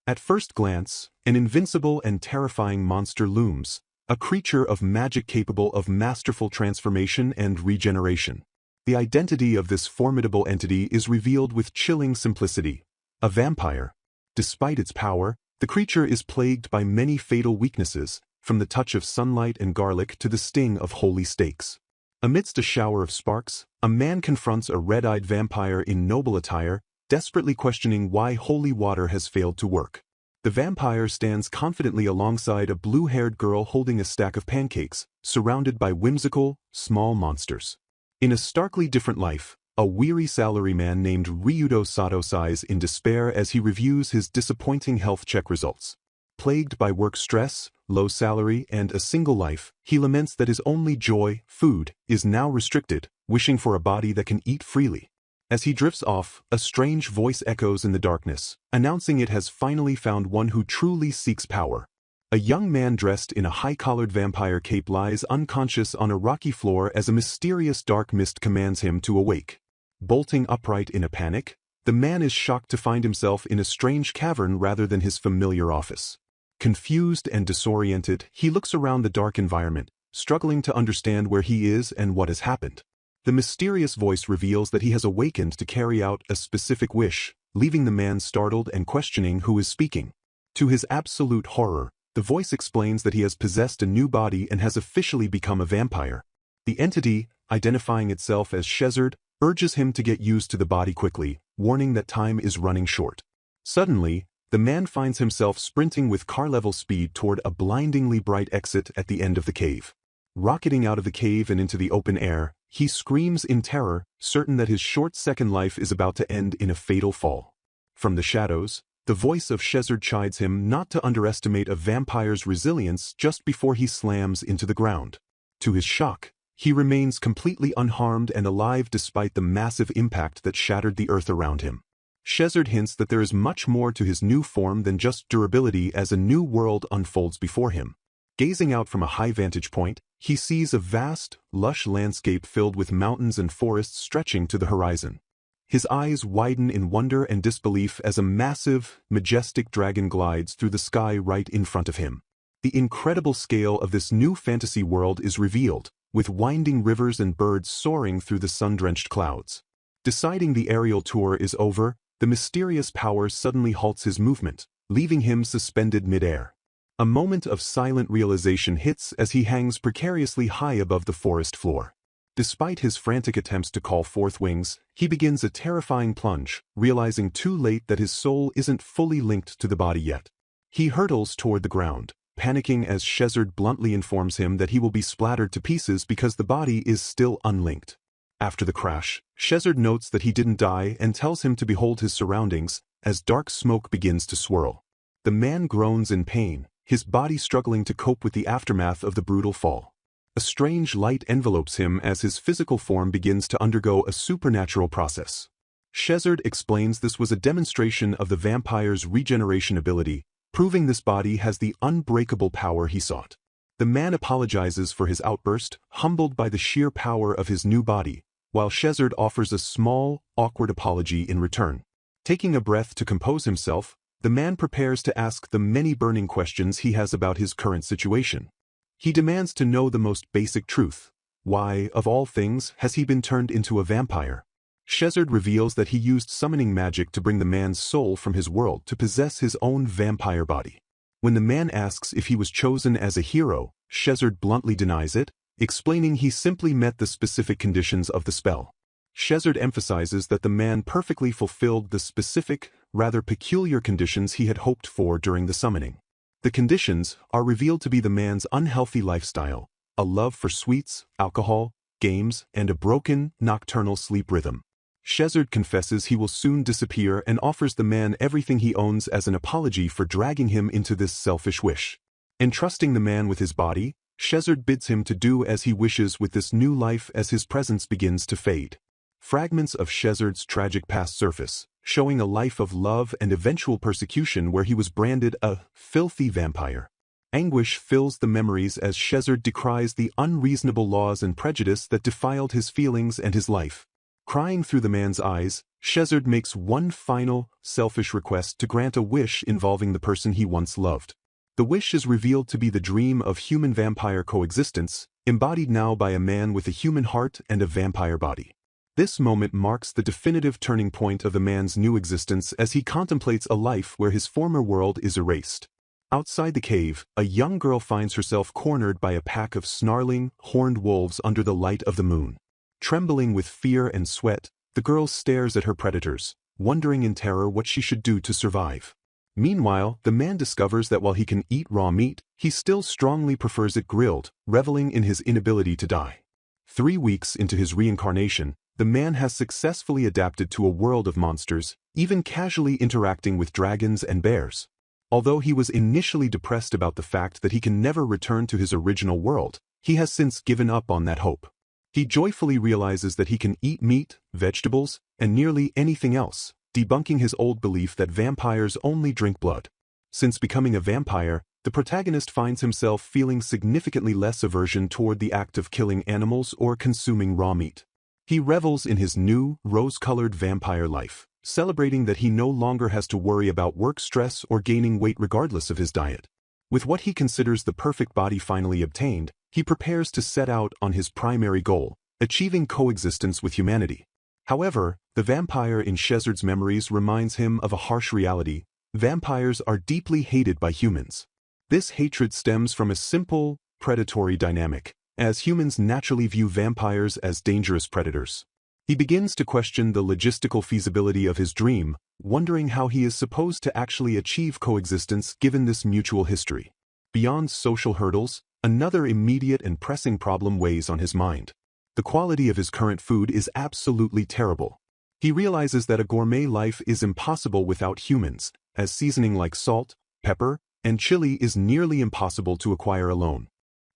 At first glance, an invincible and terrifying monster looms, a creature of magic capable of masterful transformation and regeneration. The identity of this formidable entity is revealed with chilling simplicity: a vampire. Despite its power, the creature is plagued by many fatal weaknesses, from the touch of sunlight and garlic to the sting of holy stakes. Amidst a shower of sparks, a man confronts a red-eyed vampire in noble attire, desperately questioning why holy water has failed to work. The vampire stands confidently alongside a blue-haired girl holding a stack of pancakes, surrounded by whimsical, small monsters. In a starkly different life, a weary salaryman named Ryudo Sato sighs in despair as he reviews his disappointing health check results. Plagued by work stress, low salary, and a single life, he laments that his only joy, food, is now restricted, wishing for a body that can eat freely. As he drifts off, a strange voice echoes in the darkness, announcing it has finally found one who truly seeks power. A young man dressed in a high-collared vampire cape lies unconscious on a rocky floor as a mysterious dark mist commands him to awake. Bolting upright in a panic, the man is shocked to find himself in a strange cavern rather than his familiar office. Confused and disoriented, he looks around the dark environment, struggling to understand where he is and what has happened. The mysterious voice reveals that he has awakened to carry out a specific wish, leaving the man startled and questioning who is speaking. To his absolute horror, the voice explains that he has possessed a new body and has officially become a vampire. The entity, identifying itself as Shezard, urges him to get used to the body quickly, warning that time is running short. Suddenly, the man finds himself sprinting with car-level speed toward a blindingly bright exit at the end of the cave. Rocketing out of the cave and into the open air, he screams in terror, certain that his short-second life is about to end in a fatal fall. From the shadows, the voice of Shezard chides him not to underestimate a vampire's resilience just before he slams into the ground. To his shock, he remains completely unharmed and alive despite the massive impact that shattered the earth around him. Shezard hints that there is much more to his new form than just durability as a new world unfolds before him. Gazing out from a high vantage point, he sees a vast, lush landscape filled with mountains and forests stretching to the horizon. His eyes widen in wonder and disbelief as a massive, majestic dragon glides through the sky right in front of him. The incredible scale of this new fantasy world is revealed, with winding rivers and birds soaring through the sun-drenched clouds. Deciding the aerial tour is over, the mysterious power suddenly halts his movement, leaving him suspended mid-air. A moment of silent realization hits as he hangs precariously high above the forest floor. Despite his frantic attempts to call forth wings, he begins a terrifying plunge, realizing too late that his soul isn't fully linked to the body yet. He hurtles toward the ground, panicking as Shezard bluntly informs him that he will be splattered to pieces because the body is still unlinked. After the crash, Shezard notes that he didn't die and tells him to behold his surroundings, as dark smoke begins to swirl. The man groans in pain, his body struggling to cope with the aftermath of the brutal fall. A strange light envelopes him as his physical form begins to undergo a supernatural process. Shezard explains this was a demonstration of the vampire's regeneration ability, proving this body has the unbreakable power he sought. The man apologizes for his outburst, humbled by the sheer power of his new body, while Shezard offers a small, awkward apology in return. Taking a breath to compose himself, the man prepares to ask the many burning questions he has about his current situation. He demands to know the most basic truth. Why, of all things, has he been turned into a vampire? Shezard reveals that he used summoning magic to bring the man's soul from his world to possess his own vampire body. When the man asks if he was chosen as a hero, Shezard bluntly denies it, explaining he simply met the specific conditions of the spell. Shezard emphasizes that the man perfectly fulfilled the specific, rather peculiar conditions he had hoped for during the summoning. The conditions are revealed to be the man's unhealthy lifestyle, a love for sweets, alcohol, games, and a broken, nocturnal sleep rhythm. Shezard confesses he will soon disappear and offers the man everything he owns as an apology for dragging him into this selfish wish. Entrusting the man with his body, Shezard bids him to do as he wishes with this new life as his presence begins to fade. Fragments of Shezard's tragic past surface, showing a life of love and eventual persecution where he was branded a filthy vampire. Anguish fills the memories as Shezard decries the unreasonable laws and prejudice that defiled his feelings and his life. Crying through the man's eyes, Shezard makes one final, selfish request to grant a wish involving the person he once loved. The wish is revealed to be the dream of human-vampire coexistence, embodied now by a man with a human heart and a vampire body. This moment marks the definitive turning point of the man's new existence as he contemplates a life where his former world is erased. Outside the cave, a young girl finds herself cornered by a pack of snarling, horned wolves under the light of the moon. Trembling with fear and sweat, the girl stares at her predators, wondering in terror what she should do to survive. Meanwhile, the man discovers that while he can eat raw meat, he still strongly prefers it grilled, reveling in his inability to die. 3 weeks into his reincarnation, the man has successfully adapted to a world of monsters, even casually interacting with dragons and bears. Although he was initially depressed about the fact that he can never return to his original world, he has since given up on that hope. He joyfully realizes that he can eat meat, vegetables, and nearly anything else, debunking his old belief that vampires only drink blood. Since becoming a vampire, the protagonist finds himself feeling significantly less aversion toward the act of killing animals or consuming raw meat. He revels in his new, rose-colored vampire life, celebrating that he no longer has to worry about work stress or gaining weight regardless of his diet. With what he considers the perfect body finally obtained, he prepares to set out on his primary goal, achieving coexistence with humanity. However, the vampire in Shezard's memories reminds him of a harsh reality: vampires are deeply hated by humans. This hatred stems from a simple, predatory dynamic, as humans naturally view vampires as dangerous predators. He begins to question the logistical feasibility of his dream, wondering how he is supposed to actually achieve coexistence given this mutual history. Beyond social hurdles, another immediate and pressing problem weighs on his mind. The quality of his current food is absolutely terrible. He realizes that a gourmet life is impossible without humans, as seasoning like salt, pepper, and chili is nearly impossible to acquire alone.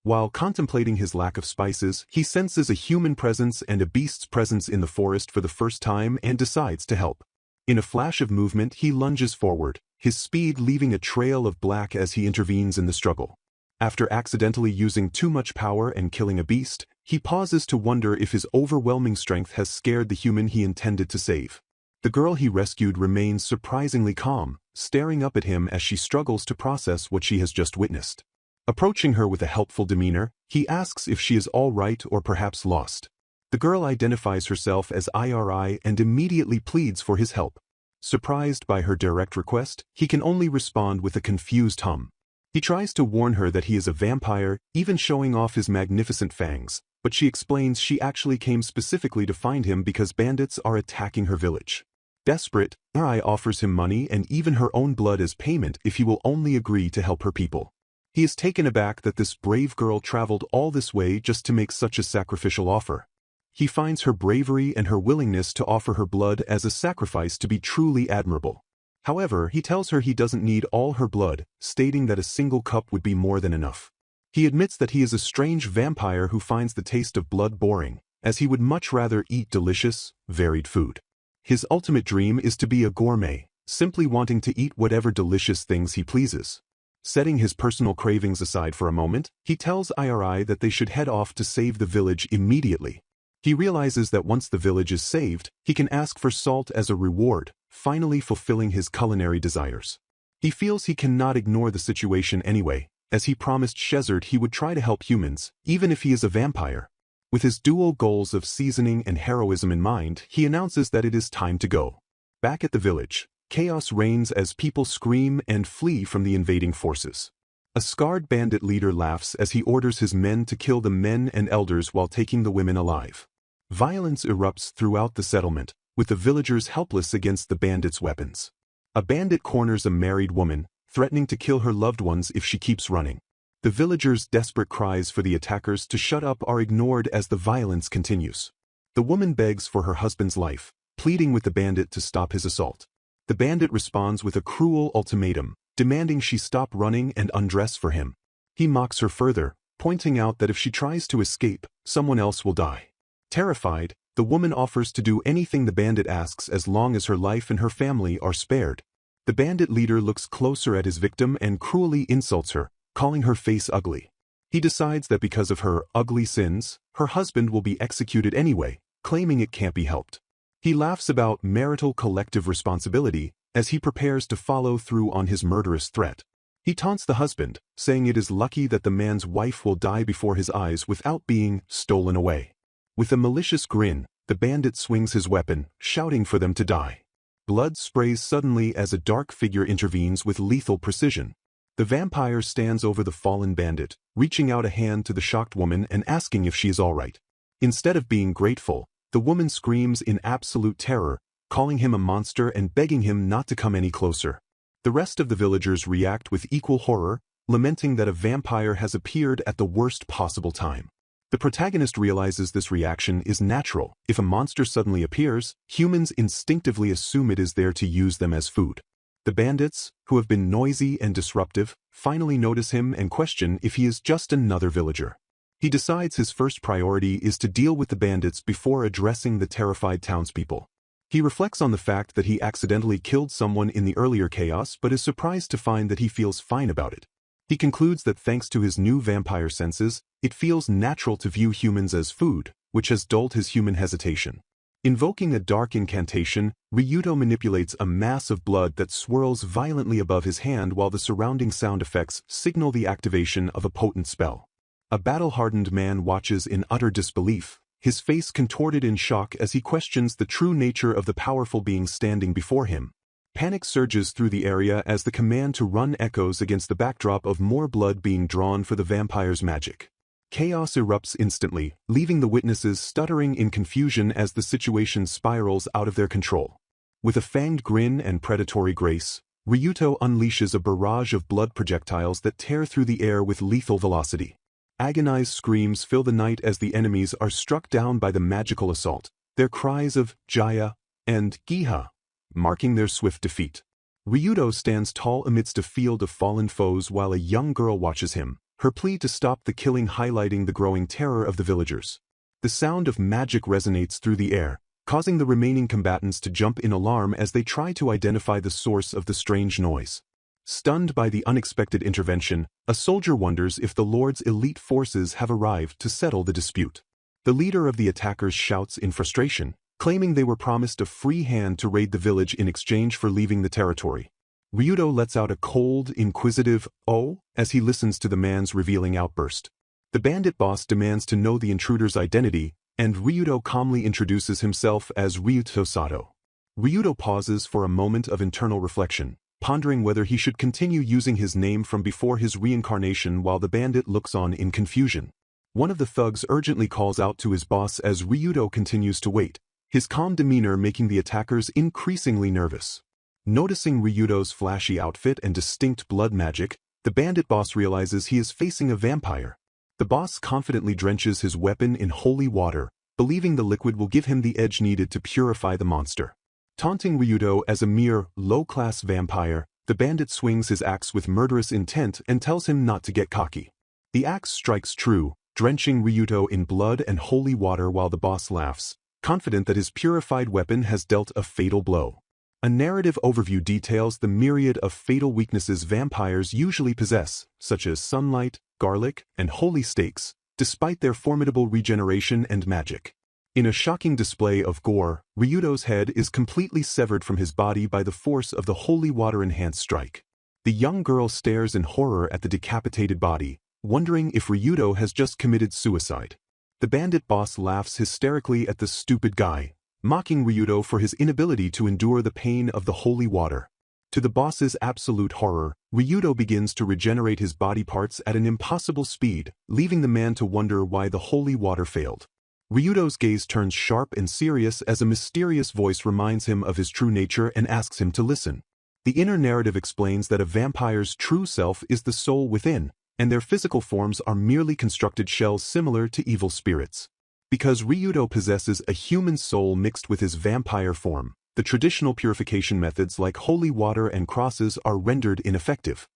While contemplating his lack of spices, he senses a human presence and a beast's presence in the forest for the first time and decides to help. In a flash of movement, he lunges forward, his speed leaving a trail of black as he intervenes in the struggle. After accidentally using too much power and killing a beast, he pauses to wonder if his overwhelming strength has scared the human he intended to save. The girl he rescued remains surprisingly calm, staring up at him as she struggles to process what she has just witnessed. Approaching her with a helpful demeanor, he asks if she is all right or perhaps lost. The girl identifies herself as IRI and immediately pleads for his help. Surprised by her direct request, he can only respond with a confused hum. He tries to warn her that he is a vampire, even showing off his magnificent fangs, but she explains she actually came specifically to find him because bandits are attacking her village. Desperate, IRI offers him money and even her own blood as payment if he will only agree to help her people. He is taken aback that this brave girl traveled all this way just to make such a sacrificial offer. He finds her bravery and her willingness to offer her blood as a sacrifice to be truly admirable. However, he tells her he doesn't need all her blood, stating that a single cup would be more than enough. He admits that he is a strange vampire who finds the taste of blood boring, as he would much rather eat delicious, varied food. His ultimate dream is to be a gourmet, simply wanting to eat whatever delicious things he pleases. Setting his personal cravings aside for a moment, he tells IRI that they should head off to save the village immediately. He realizes that once the village is saved, he can ask for salt as a reward, finally fulfilling his culinary desires. He feels he cannot ignore the situation anyway, as he promised Shezard he would try to help humans, even if he is a vampire. With his dual goals of seasoning and heroism in mind, he announces that it is time to go. Back at the village, chaos reigns as people scream and flee from the invading forces. A scarred bandit leader laughs as he orders his men to kill the men and elders while taking the women alive. Violence erupts throughout the settlement, with the villagers helpless against the bandits' weapons. A bandit corners a married woman, threatening to kill her loved ones if she keeps running. The villagers' desperate cries for the attackers to shut up are ignored as the violence continues. The woman begs for her husband's life, pleading with the bandit to stop his assault. The bandit responds with a cruel ultimatum, demanding she stop running and undress for him. He mocks her further, pointing out that if she tries to escape, someone else will die. Terrified, the woman offers to do anything the bandit asks as long as her life and her family are spared. The bandit leader looks closer at his victim and cruelly insults her, calling her face ugly. He decides that because of her ugly sins, her husband will be executed anyway, claiming it can't be helped. He laughs about marital collective responsibility as he prepares to follow through on his murderous threat. He taunts the husband, saying it is lucky that the man's wife will die before his eyes without being stolen away. With a malicious grin, the bandit swings his weapon, shouting for them to die. Blood sprays suddenly as a dark figure intervenes with lethal precision. The vampire stands over the fallen bandit, reaching out a hand to the shocked woman and asking if she is all right. Instead of being grateful, the woman screams in absolute terror, calling him a monster and begging him not to come any closer. The rest of the villagers react with equal horror, lamenting that a vampire has appeared at the worst possible time. The protagonist realizes this reaction is natural. If a monster suddenly appears, humans instinctively assume it is there to use them as food. The bandits, who have been noisy and disruptive, finally notice him and question if he is just another villager. He decides his first priority is to deal with the bandits before addressing the terrified townspeople. He reflects on the fact that he accidentally killed someone in the earlier chaos but is surprised to find that he feels fine about it. He concludes that thanks to his new vampire senses, it feels natural to view humans as food, which has dulled his human hesitation. Invoking a dark incantation, Ryuto manipulates a mass of blood that swirls violently above his hand while the surrounding sound effects signal the activation of a potent spell. A battle-hardened man watches in utter disbelief, his face contorted in shock as he questions the true nature of the powerful being standing before him. Panic surges through the area as the command to run echoes against the backdrop of more blood being drawn for the vampire's magic. Chaos erupts instantly, leaving the witnesses stuttering in confusion as the situation spirals out of their control. With a fanged grin and predatory grace, Ryuto unleashes a barrage of blood projectiles that tear through the air with lethal velocity. Agonized screams fill the night as the enemies are struck down by the magical assault, their cries of Jaya and Giha marking their swift defeat. Ryuto stands tall amidst a field of fallen foes while a young girl watches him, her plea to stop the killing highlighting the growing terror of the villagers. The sound of magic resonates through the air, causing the remaining combatants to jump in alarm as they try to identify the source of the strange noise. Stunned by the unexpected intervention, a soldier wonders if the Lord's elite forces have arrived to settle the dispute. The leader of the attackers shouts in frustration, claiming they were promised a free hand to raid the village in exchange for leaving the territory. Ryuto lets out a cold, inquisitive "oh" as he listens to the man's revealing outburst. The bandit boss demands to know the intruder's identity, and Ryuto calmly introduces himself as Ryuto Sato. Ryuto pauses for a moment of internal reflection, pondering whether he should continue using his name from before his reincarnation while the bandit looks on in confusion. One of the thugs urgently calls out to his boss as Ryuto continues to wait, his calm demeanor making the attackers increasingly nervous. Noticing Ryuto's flashy outfit and distinct blood magic, the bandit boss realizes he is facing a vampire. The boss confidently drenches his weapon in holy water, believing the liquid will give him the edge needed to purify the monster. Taunting Ryuto as a mere low-class vampire, the bandit swings his axe with murderous intent and tells him not to get cocky. The axe strikes true, drenching Ryuto in blood and holy water while the boss laughs, confident that his purified weapon has dealt a fatal blow. A narrative overview details the myriad of fatal weaknesses vampires usually possess, such as sunlight, garlic, and holy stakes, despite their formidable regeneration and magic. In a shocking display of gore, Ryuto's head is completely severed from his body by the force of the holy water-enhanced strike. The young girl stares in horror at the decapitated body, wondering if Ryuto has just committed suicide. The bandit boss laughs hysterically at the stupid guy, mocking Ryuto for his inability to endure the pain of the holy water. To the boss's absolute horror, Ryuto begins to regenerate his body parts at an impossible speed, leaving the man to wonder why the holy water failed. Ryuto's gaze turns sharp and serious as a mysterious voice reminds him of his true nature and asks him to listen. The inner narrative explains that a vampire's true self is the soul within, and their physical forms are merely constructed shells similar to evil spirits. Because Ryuto possesses a human soul mixed with his vampire form, the traditional purification methods like holy water and crosses are rendered ineffective.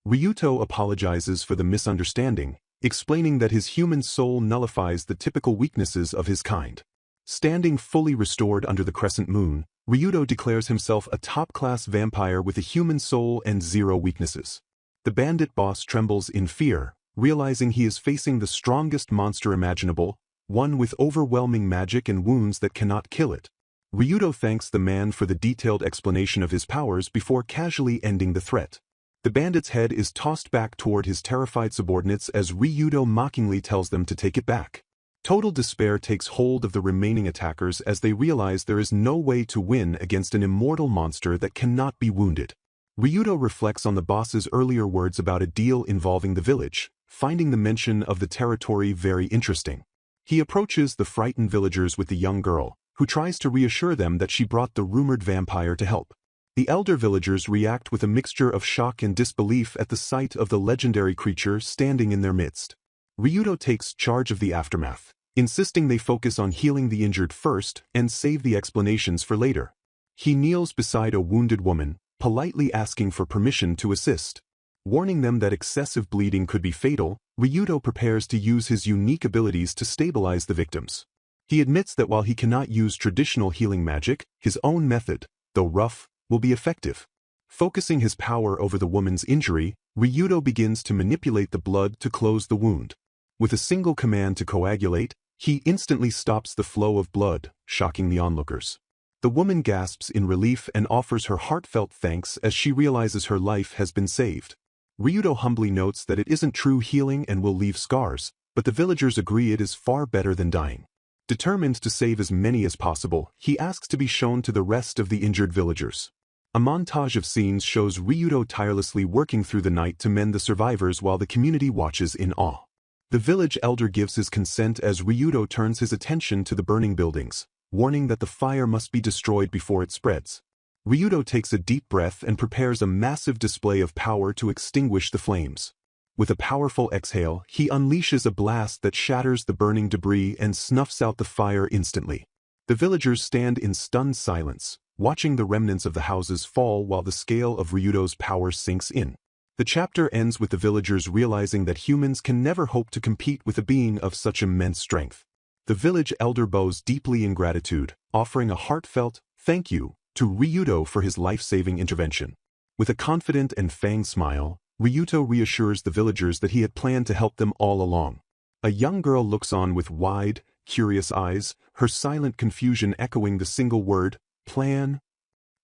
Ryuto apologizes for the misunderstanding, explaining that his human soul nullifies the typical weaknesses of his kind. Standing fully restored under the crescent moon, Ryuto declares himself a top-class vampire with a human soul and zero weaknesses. The bandit boss trembles in fear, realizing he is facing the strongest monster imaginable, one with overwhelming magic and wounds that cannot kill it. Ryudo thanks the man for the detailed explanation of his powers before casually ending the threat. The bandit's head is tossed back toward his terrified subordinates as Ryudo mockingly tells them to take it back. Total despair takes hold of the remaining attackers as they realize there is no way to win against an immortal monster that cannot be wounded. Ryudo reflects on the boss's earlier words about a deal involving the village, finding the mention of the territory very interesting. He approaches the frightened villagers with the young girl, who tries to reassure them that she brought the rumored vampire to help. The elder villagers react with a mixture of shock and disbelief at the sight of the legendary creature standing in their midst. Ryudo takes charge of the aftermath, insisting they focus on healing the injured first and save the explanations for later. He kneels beside a wounded woman, politely asking for permission to assist. Warning them that excessive bleeding could be fatal, Ryudo prepares to use his unique abilities to stabilize the victims. He admits that while he cannot use traditional healing magic, his own method, though rough, will be effective. Focusing his power over the woman's injury, Ryudo begins to manipulate the blood to close the wound. With a single command to coagulate, he instantly stops the flow of blood, shocking the onlookers. The woman gasps in relief and offers her heartfelt thanks as she realizes her life has been saved. Ryudo humbly notes that it isn't true healing and will leave scars, but the villagers agree it is far better than dying. Determined to save as many as possible, he asks to be shown to the rest of the injured villagers. A montage of scenes shows Ryudo tirelessly working through the night to mend the survivors while the community watches in awe. The village elder gives his consent as Ryudo turns his attention to the burning buildings, warning that the fire must be destroyed before it spreads. Ryudo takes a deep breath and prepares a massive display of power to extinguish the flames. With a powerful exhale, he unleashes a blast that shatters the burning debris and snuffs out the fire instantly. The villagers stand in stunned silence, watching the remnants of the houses fall while the scale of Ryudo's power sinks in. The chapter ends with the villagers realizing that humans can never hope to compete with a being of such immense strength. The village elder bows deeply in gratitude, offering a heartfelt thank you to Ryudo for his life-saving intervention. With a confident and fanged smile, Ryudo reassures the villagers that he had planned to help them all along. A young girl looks on with wide, curious eyes, her silent confusion echoing the single word, plan.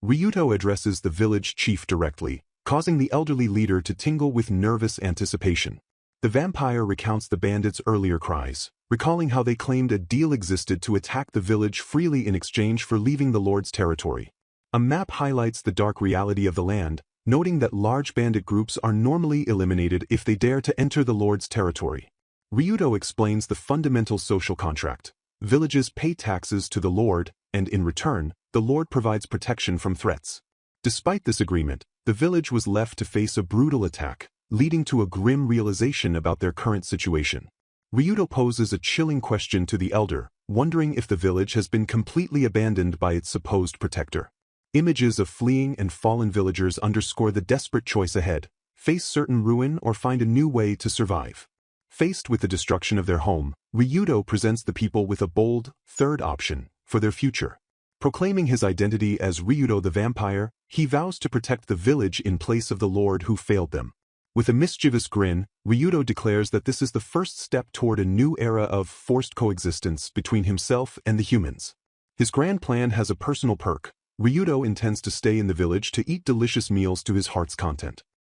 Ryudo addresses the village chief directly, causing the elderly leader to tingle with nervous anticipation. The vampire recounts the bandits' earlier cries, recalling how they claimed a deal existed to attack the village freely in exchange for leaving the Lord's territory. A map highlights the dark reality of the land, noting that large bandit groups are normally eliminated if they dare to enter the Lord's territory. Ryudo explains the fundamental social contract. Villages pay taxes to the Lord, and in return, the Lord provides protection from threats. Despite this agreement, the village was left to face a brutal attack, leading to a grim realization about their current situation. Ryudo poses a chilling question to the elder, wondering if the village has been completely abandoned by its supposed protector. Images of fleeing and fallen villagers underscore the desperate choice ahead: face certain ruin or find a new way to survive. Faced with the destruction of their home, Ryudo presents the people with a bold, third option for their future. Proclaiming his identity as Ryudo the Vampire, he vows to protect the village in place of the Lord who failed them. With a mischievous grin, Ryudo declares that this is the first step toward a new era of forced coexistence between himself and the humans. His grand plan has a personal perk. Ryudo intends to stay in the village to eat delicious meals to his heart's content.